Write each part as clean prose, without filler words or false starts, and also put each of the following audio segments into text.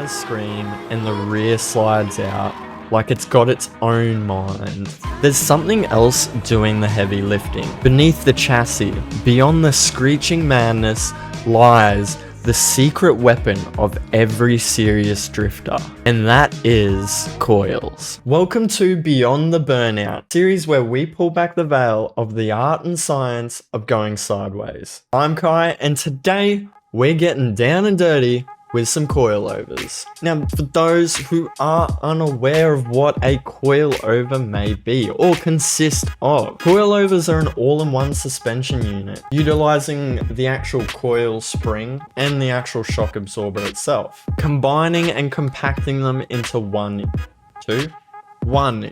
tires scream and the rear slides out like it's got its own mind. There's something else doing the heavy lifting. Beneath the chassis, beyond the screeching madness, lies the secret weapon of every serious drifter, and that is coils. Welcome to Beyond the Burnout, series where we pull back the veil of the art and science of going sideways. I'm Kai, and today we're getting down and dirty with some coilovers. Now, for those who are unaware of what a coilover may be or consist of, coilovers are an all-in-one suspension unit, utilizing the actual coil spring and the actual shock absorber itself, combining and compacting them into one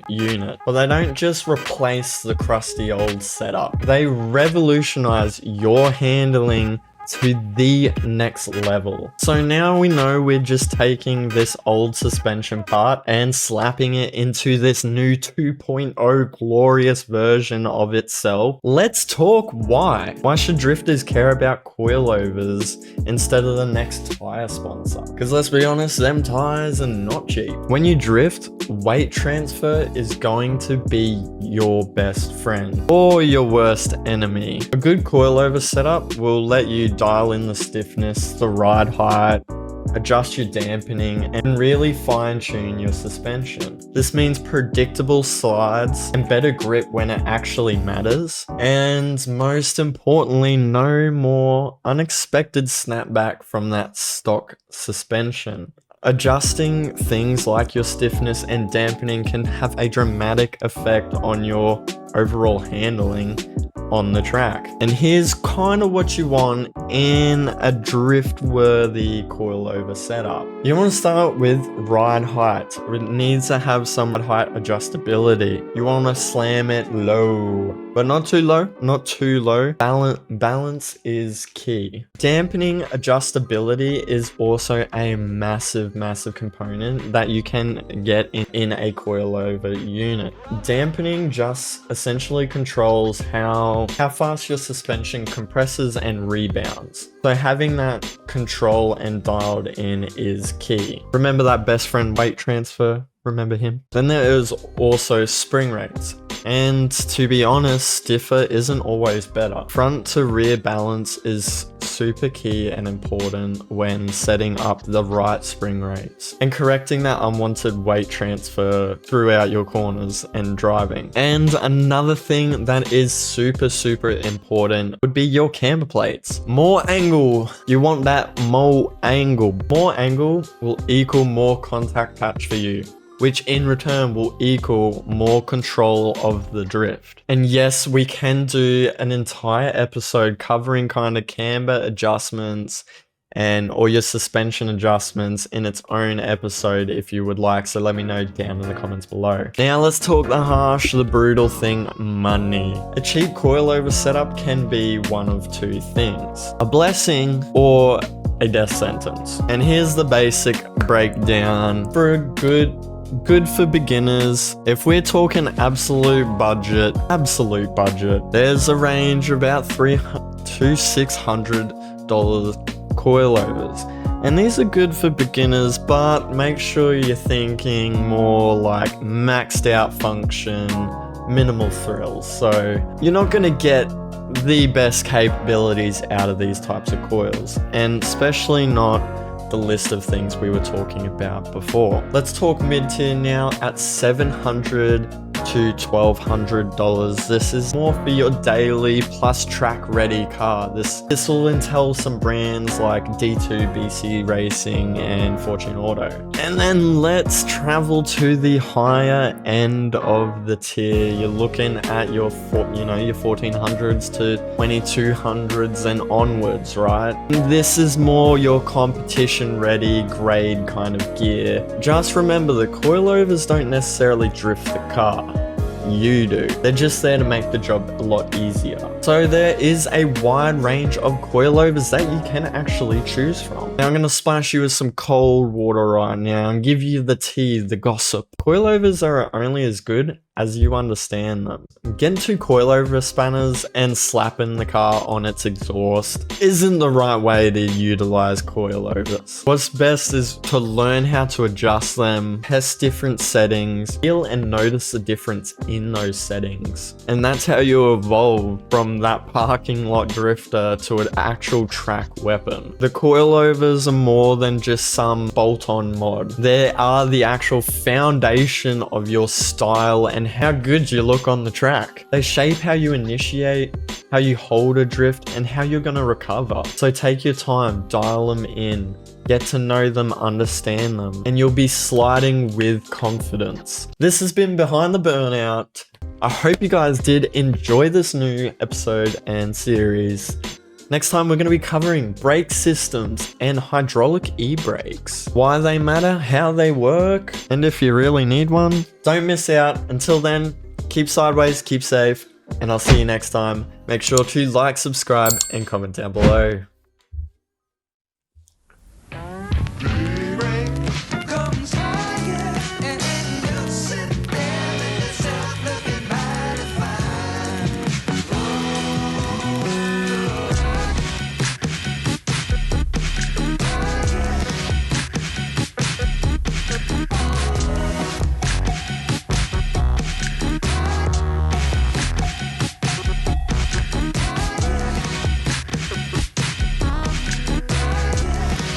unit. But they don't just replace the crusty old setup, they revolutionize your handling to the next level. So now we know we're just taking this old suspension part and slapping it into this new 2.0 glorious version of itself. Let's talk why. Why should drifters care about coilovers instead of the next tire sponsor? Because let's be honest, them tires are not cheap. When you drift, weight transfer is going to be your best friend or your worst enemy. A good coilover setup will let you dial in the stiffness, the ride height, adjust your dampening, and really fine-tune your suspension. This means predictable slides and better grip when it actually matters, and most importantly, no more unexpected snapback from that stock suspension. Adjusting things like your stiffness and dampening can have a dramatic effect on your overall handling on the track. And here's kind of what you want in a drift-worthy coilover setup. You want to start with ride height. It needs to have some height adjustability. You want to slam it low, but not too low, not too low. Balance is key. Dampening adjustability is also a massive component that you can get in a coilover unit. Dampening just essentially controls how fast your suspension compresses and rebounds. So having that control and dialed in is key. Remember that best friend weight transfer? Remember him? Then there is also spring rates. And to be honest, stiffer isn't always better. Front to rear balance is super key and important when setting up the right spring rates and correcting that unwanted weight transfer throughout your corners and driving. And another thing that is super important would be your camber plates. More angle. You want that more angle. More angle will equal more contact patch for you, which in return will equal more control of the drift. And yes, we can do an entire episode covering kind of camber adjustments and or your suspension adjustments in its own episode if you would like, so let me know down in the comments below. Now let's talk the harsh, the brutal thing, money. A cheap coilover setup can be one of two things: a blessing or a death sentence. And here's the basic breakdown for a good for beginners. If we're talking absolute budget, there's a range of about $300 to $600 coilovers. And these are good for beginners, but make sure you're thinking more like maxed out function, minimal thrills. So you're not going to get the best capabilities out of these types of coils, and especially not the list of things we were talking about before. Let's talk mid-tier now at $700 to $1,200. This is more for your daily plus track ready car. This will entail some brands like D2 BC Racing and Fortune Auto. And then let's travel to the higher end of the tier. You're looking at your 1400s to 2200s and onwards, right? This is more your competition ready grade kind of gear. Just remember, the coilovers don't necessarily drift the car. You do. They're just there to make the job a lot easier. So there is a wide range of coilovers that you can actually choose from. Now I'm going to splash you with some cold water right now and give you the tea, the gossip. Coilovers are only as good as you understand them. Getting two coilover spanners and slapping the car on its exhaust isn't the right way to utilize coilovers. What's best is to learn how to adjust them, test different settings, feel and notice the difference in those settings. And that's how you evolve from that parking lot drifter to an actual track weapon. The coilovers are more than just some bolt-on mod. They are the actual foundation of your style and how good you look on the track. They shape how you initiate, how you hold a drift, and how you're going to recover. So take your time, dial them in, get to know them, understand them, and you'll be sliding with confidence. This has been Behind the Burnout. I hope you guys did enjoy this new episode and series. Next time we're going to be covering brake systems and hydraulic e-brakes. Why they matter, how they work, and if you really need one. Don't miss out. Until then, keep sideways, keep safe, and I'll see you next time. Make sure to like, subscribe, and comment down below.